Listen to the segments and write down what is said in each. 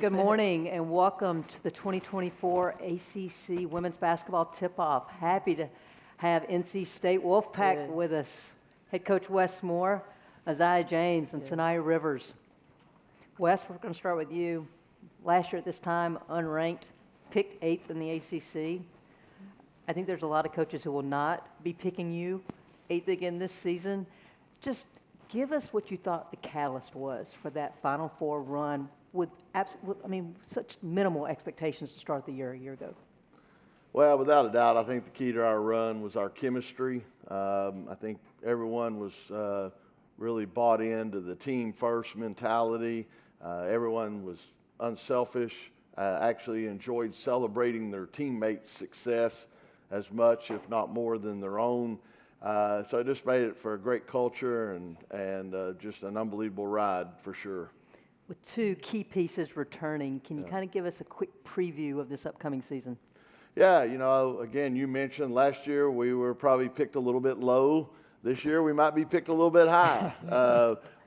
Good morning and welcome to the 2024 ACC Women's Basketball Tip-Off. Happy to have NC State Wolfpack with us. Head coach Wes Moore, Aziaha James, and Saniya Rivers. Wes, we're going to start with you. Last year at this time, unranked, picked 8th in the ACC. I think there's a lot of coaches who will not be picking you 8th again this season. Just give us what you thought the catalyst was for that Final Four run with such minimal expectations to start the year a year ago. Well, without a doubt, I think the key to our run was our chemistry. I think everyone was really bought into the team first mentality. Everyone was unselfish, actually enjoyed celebrating their teammates' success as much, if not more, than their own. So it just made it for a great culture and just an unbelievable ride for sure. With two key pieces returning, can you kind of give us a quick preview of this upcoming season? Yeah, again, you mentioned last year we were probably picked a little bit low. This year we might be picked a little bit high.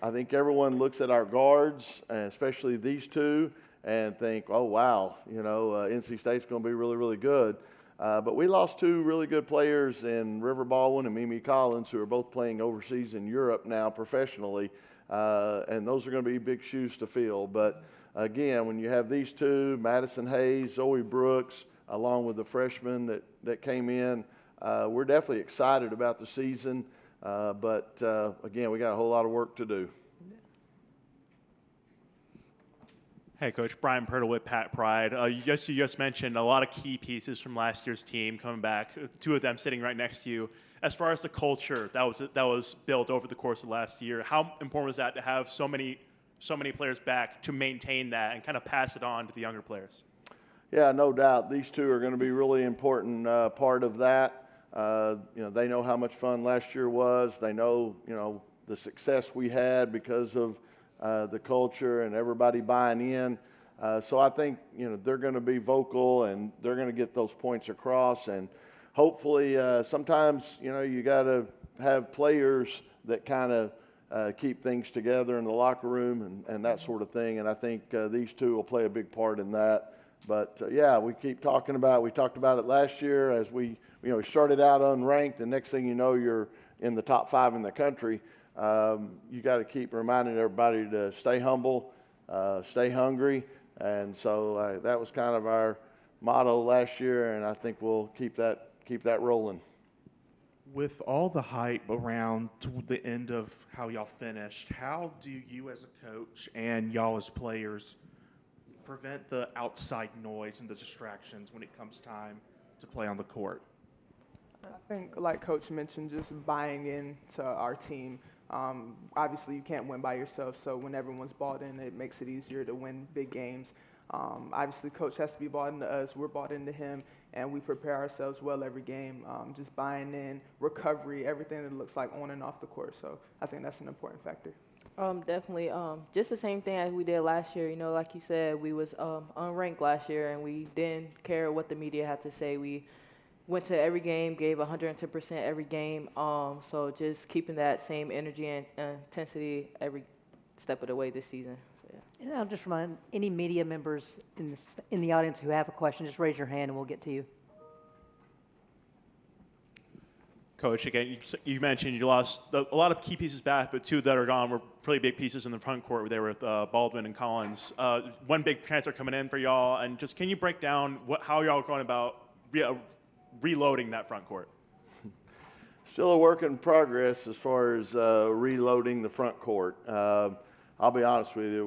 I think everyone looks at our guards, and especially these two, and think, oh, wow, NC State's going to be really, really good. But we lost two really good players in River Baldwin and Mimi Collins, who are both playing overseas in Europe now professionally. And those are going to be big shoes to fill. But again, when you have these two, Madison Hayes, Zoe Brooks, along with the freshmen that came in, we're definitely excited about the season. But again, we got a whole lot of work to do. Hey, Coach. Brian Pirtle with Pat Pride. You just mentioned a lot of key pieces from last year's team coming back, two of them sitting right next to you. As far as the culture that was built over the course of last year, how important was that to have so many players back to maintain that and kind of pass it on to the younger players? Yeah, no doubt. These two are going to be really important part of that. They know how much fun last year was. They know, the success we had because of the culture and everybody buying in. So I think, they're going to be vocal and they're going to get those points across. And hopefully sometimes, you got to have players that kind of keep things together in the locker room and that sort of thing. And I think these two will play a big part in that. But, we keep talking about, we talked about it last year as we started out unranked, and next thing you know, you're in the top 5 in the country. You got to keep reminding everybody to stay humble, stay hungry. And so that was kind of our motto last year, and I think we'll keep that rolling. With all the hype around the end of how y'all finished, how do you as a coach and y'all as players prevent the outside noise and the distractions when it comes time to play on the court? I think, like Coach mentioned, just buying into our team. Obviously, you can't win by yourself, so when everyone's bought in, it makes it easier to win big games. Obviously, Coach has to be bought into us. We're bought into him, and we prepare ourselves well every game, just buying in, recovery, everything that looks like on and off the court. So I think that's an important factor. Definitely. Just the same thing as we did last year. Like you said, we was unranked last year, and we didn't care what the media had to say. We went to every game, gave 110% every game. So just keeping that same energy and intensity every step of the way this season. So, yeah. And I'll just remind any media members in the audience who have a question, just raise your hand and we'll get to you. Coach, again, you mentioned you lost a lot of key pieces back, but two that are gone were pretty big pieces in the front court. They were with Baldwin and Collins. One big transfer coming in for y'all, and just can you break down how y'all are going about reloading that front court? Still a work in progress as far as reloading the front court. I'll be honest with you,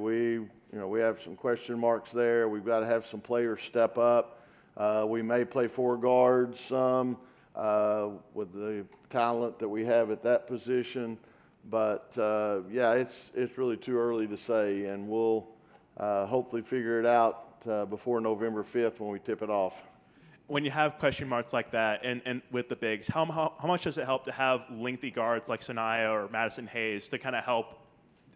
we have some question marks there. We've got to have some players step up. We may play 4 guards some. With the talent that we have at that position. But, it's really too early to say, and we'll hopefully figure it out before November 5th when we tip it off. When you have question marks like that and with the bigs, how much does it help to have lengthy guards like Saniya or Madison Hayes to kind of help,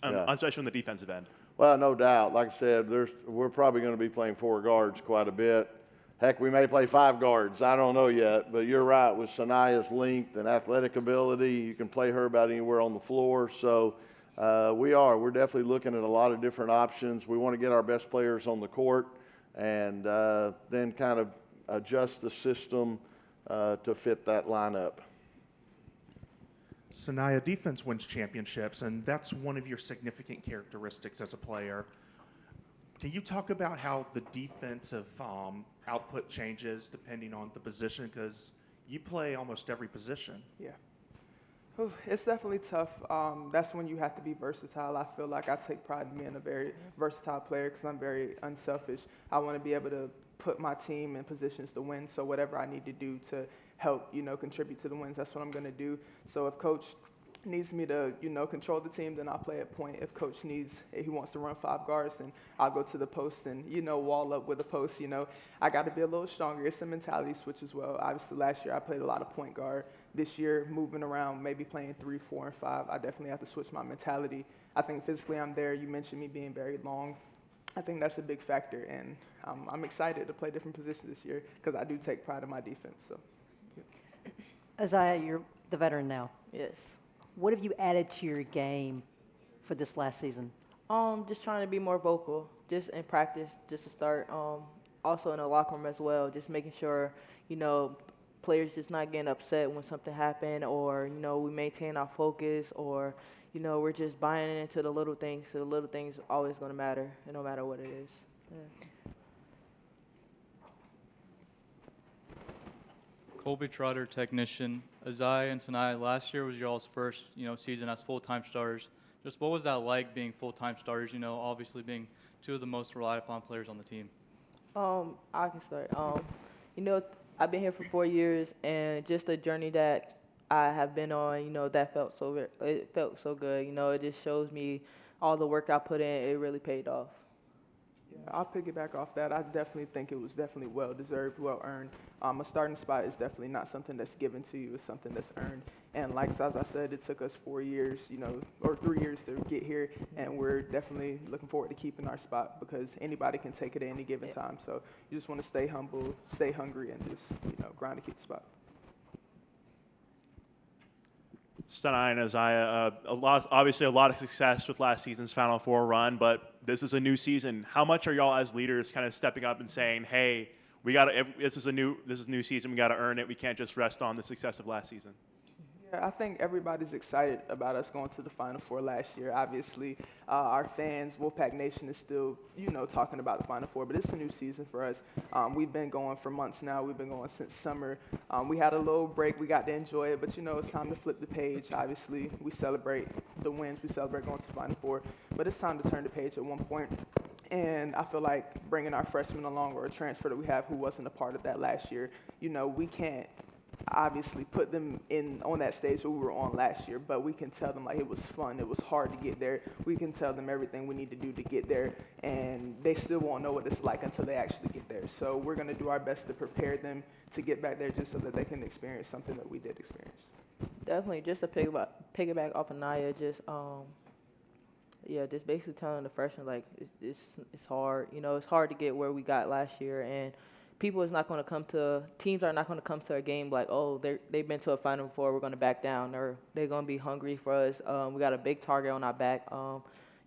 especially on the defensive end? Well, no doubt. Like I said, we're probably going to be playing 4 guards quite a bit. Heck, we may play 5 guards. I don't know yet. But you're right. With Saniya's length and athletic ability, you can play her about anywhere on the floor. So We're definitely looking at a lot of different options. We want to get our best players on the court and then kind of adjust the system to fit that lineup. Saniya, defense wins championships, and that's one of your significant characteristics as a player. Can you talk about how the defensive output changes depending on the position? Because you play almost every position. Yeah. Whew, it's definitely tough. That's when you have to be versatile. I feel like I take pride in being a very versatile player because I'm very unselfish. I want to be able to put my team in positions to win. So whatever I need to do to help, contribute to the wins, that's what I'm going to do. So if coach needs me to, control the team, then I'll play at point. If coach if he wants to run 5 guards, then I'll go to the post and, wall up with a post. I got to be a little stronger. It's a mentality switch as well. Obviously, last year I played a lot of point guard. This year, moving around, maybe playing 3, 4, and 5, I definitely have to switch my mentality. I think physically I'm there. You mentioned me being very long. I think that's a big factor, and I'm excited to play different positions this year because I do take pride in my defense. So, Aziaha, you're the veteran now. Yes. What have you added to your game for this last season? Just trying to be more vocal, just in practice, just to start. Also in the locker room as well, just making sure, players just not getting upset when something happened, or we maintain our focus, or we're just buying into the little things. So the little things always going to matter, no matter what it is. Yeah. Colby Trotter, technician. Aziaha and Saniya, last year was y'all's first, season as full-time starters. Just what was that like being full-time starters? Obviously being 2 of the most relied upon players on the team. I can start. I've been here for 4 years, and just the journey that I have been on, that felt it felt so good. It just shows me all the work I put in. It really paid off. yeah, I'll piggyback off that. I definitely think it was definitely well-deserved, well-earned. A starting spot is definitely not something that's given to you. It's something that's earned. And as I said, it took us 4 years, or 3 years to get here, and we're definitely looking forward to keeping our spot because anybody can take it at any given time. So you just want to stay humble, stay hungry, and just, grind to keep the spot. Saniya and Aziaha, obviously a lot of success with last season's Final Four run, but this is a new season. How much are y'all as leaders kind of stepping up and saying, "Hey, this is a new season. We got to earn it. We can't just rest on the success of last season"? Yeah, I think everybody's excited about us going to the Final Four last year. Obviously, our fans, Wolfpack Nation, is still, talking about the Final Four, but it's a new season for us. We've been going for months now. We've been going since summer. We had a little break. We got to enjoy it, but, it's time to flip the page. Obviously, we celebrate the wins. We celebrate going to the Final Four, but it's time to turn the page at one point. And I feel like bringing our freshmen along or a transfer that we have who wasn't a part of that last year, we can't obviously put them on that stage that we were on last year, but we can tell them like it was fun, it was hard to get there. We can tell them everything we need to do to get there, and they still won't know what it's like until they actually get there. So we're going to do our best to prepare them to get back there just so that they can experience something that we did experience. Definitely, just to piggyback off of Naya, just just basically telling the freshmen like it's hard. It's hard to get where we got last year, and teams are not going to come to a game like, oh, they've been to a Final Four, we're going to back down, or they're going to be hungry for us. We got a big target on our back.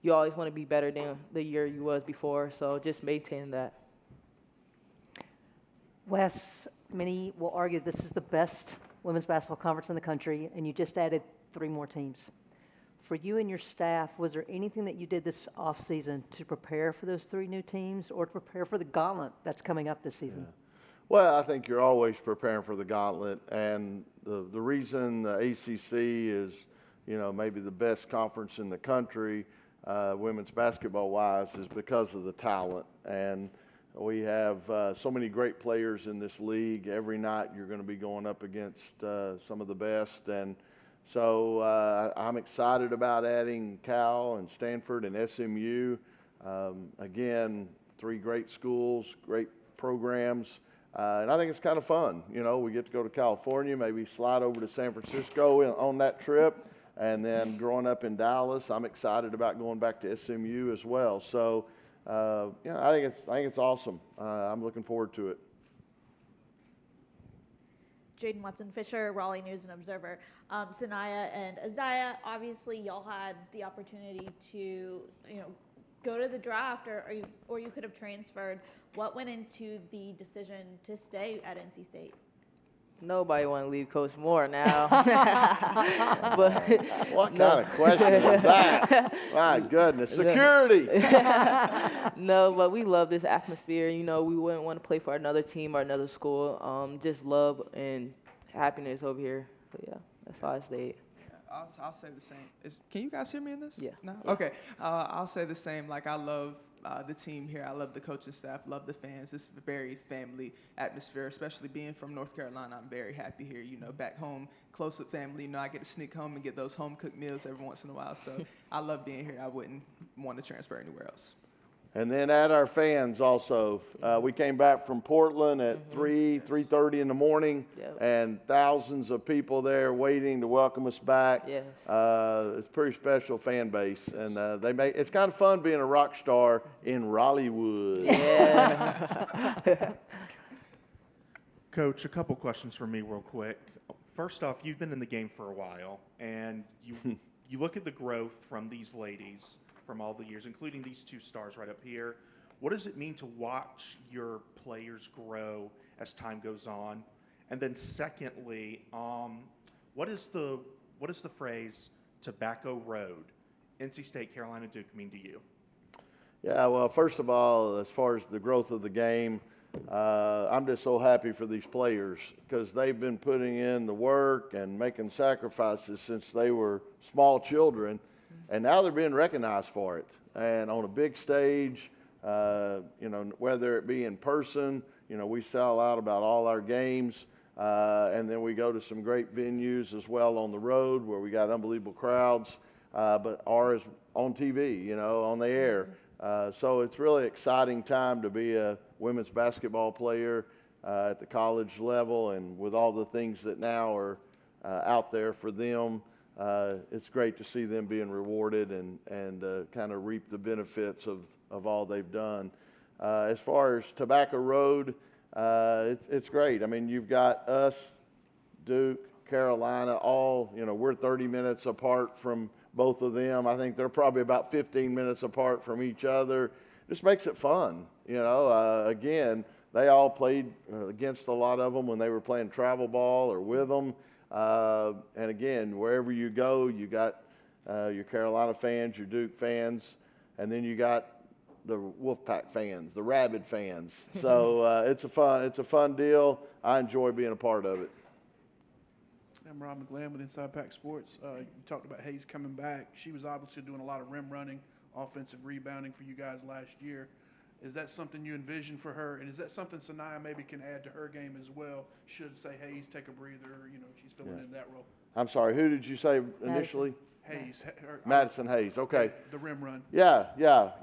You always want to be better than the year you was before, so just maintain that. Wes, many will argue this is the best women's basketball conference in the country, and you just added 3 more teams. For you and your staff, was there anything that you did this offseason to prepare for those 3 new teams or to prepare for the gauntlet that's coming up this season? Yeah. Well, I think you're always preparing for the gauntlet, and the reason the ACC is, maybe the best conference in the country, women's basketball-wise, is because of the talent. And we have so many great players in this league. Every night you're going to be going up against some of the best, and so I'm excited about adding Cal and Stanford and SMU. Again, 3 great schools, great programs, and I think it's kind of fun. We get to go to California, maybe slide over to San Francisco on that trip, and then growing up in Dallas, I'm excited about going back to SMU as well. So, I think it's awesome. I'm looking forward to it. Jaden Watson-Fisher, Raleigh News and Observer. Saniya and Aziaha, obviously y'all had the opportunity to, go to the draft, or you could have transferred. What went into the decision to stay at NC State? Nobody want to leave Coach Moore now. but What kind of question is that? My goodness, security. No, but we love this atmosphere. We wouldn't want to play for another team or another school. Just love and happiness over here. So yeah, that's why I stayed. I'll say the same. Can you guys hear me in this? Yeah. No? Yeah. Okay. I'll say the same. Like, I love the team here. I love the coaching staff, love the fans. It's a very family atmosphere, especially being from North Carolina. I'm very happy here. Back home, close with family. I get to sneak home and get those home-cooked meals every once in a while. So I love being here. I wouldn't want to transfer anywhere else. And then at our fans also, we came back from Portland at 3:30 in the morning, Yep. and thousands of people there waiting to welcome us back. Yes. It's a pretty special fan base, and it's kind of fun being a rock star in Raleighwood. Yeah. Coach, a couple questions for me real quick. First off, you've been in the game for a while, and you look at the growth from these ladies from all the years, including these two stars right up here. What does it mean to watch your players grow as time goes on? And then secondly, what is the phrase "Tobacco Road"? NC State, Carolina, Duke mean to you? Yeah, well, first of all, as far as the growth of the game, I'm just so happy for these players because they've been putting in the work and making sacrifices since they were small children, and now they're being recognized for it. And on a big stage, whether it be in person, we sell out about all our games, and then we go to some great venues as well on the road where we got unbelievable crowds, but ours on TV, on the air. So it's really exciting time to be a women's basketball player at the college level, and with all the things that now are out there for them, it's great to see them being rewarded and kind of reap the benefits of all they've done. As far as Tobacco Road, it's great. I mean, you've got us, Duke, Carolina, all, we're 30 minutes apart from both of them. I think they're probably about 15 minutes apart from each other. Just makes it fun, Again, they all played against a lot of them when they were playing travel ball or with them. And again, wherever you go, you got your Carolina fans, your Duke fans, and then you got the Wolfpack fans, the Rabid fans. So it's a fun deal. I enjoy being a part of it. I'm Rob McGlenn with Inside Pack Sports. You talked about Hayes coming back. She was obviously doing a lot of rim running, offensive rebounding for you guys last year. Is that something you envision for her? And is that something Saniya maybe can add to her game as well? Should, say, Hayes take a breather, she's filling in that role. I'm sorry, who did you say initially? Hayes. Madison Hayes, okay. The rim run. Yeah,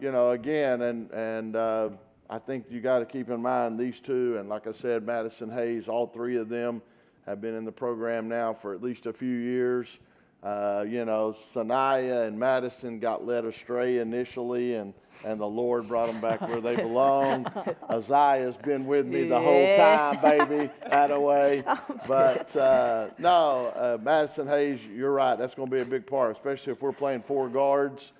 again, and I think you got to keep in mind these two, and like I said, Madison Hayes, all three of them have been in the program now for at least a few years. Saniya and Madison got led astray initially, and the Lord brought them back where they belong. Aziaha's been with me the whole time, baby, that way. But Madison Hayes, you're right. That's going to be a big part, especially if we're playing four guards.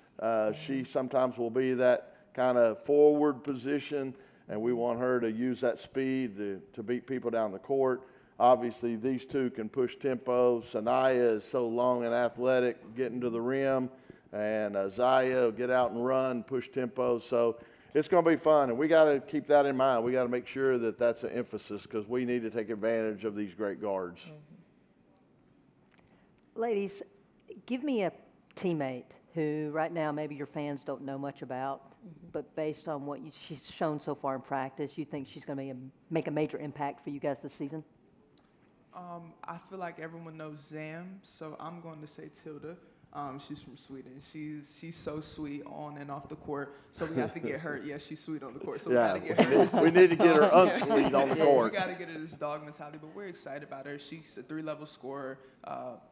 She sometimes will be that kind of forward position, and we want her to use that speed to beat people down the court. Obviously, these two can push tempo. Saniya is so long and athletic getting to the rim, and Aziaha will get out and run, push tempo. So it's going to be fun, and we got to keep that in mind. We got to make sure that that's an emphasis because we need to take advantage of these great guards. Ladies, give me a teammate who right now maybe your fans don't know much about, but based on what she's shown so far in practice, you think she's going to make a major impact for you guys this season? I feel like everyone knows Zam, so I'm going to say Tilda. She's from Sweden. She's so sweet on and off the court. So we have to get her. Yeah, she's sweet on the court. So we got to get her. We need to get her unsweet on the court. We got to get her this dog mentality. But we're excited about her. She's a 3-level scorer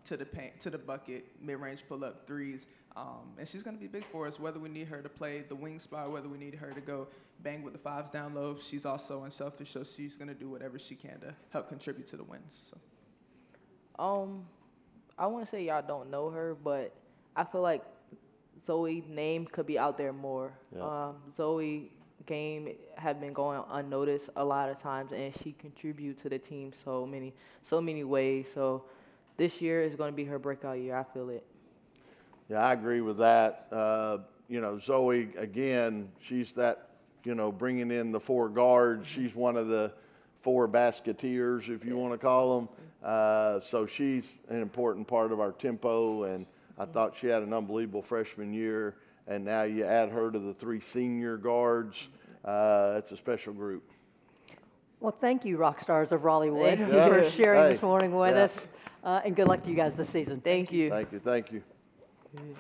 to the paint, to the bucket, mid-range pull-up threes. And she's going to be big for us, whether we need her to play the wing spot, whether we need her to go bang with the fives down low. She's also unselfish, so she's going to do whatever she can to help contribute to the wins. So. I want to say y'all don't know her, but I feel like Zoe's name could be out there more. Yeah. Zoe game have been going unnoticed a lot of times, and she contributes to the team so many ways. So this year is going to be her breakout year. I feel it. Yeah, I agree with that. You know, Zoe, again, she's that, you know, bringing in the 4 guards. She's one of the 4 basketeers, if you want to call them. So she's an important part of our tempo, and I thought she had an unbelievable freshman year. And now you add her to the 3 senior guards. It's a special group. Well, thank you, rock stars of Raleighwood, Thank for you. sharing Hey, this morning with yeah. us. And good luck to you guys this season. Thank you. Thank you. Thank you. Good.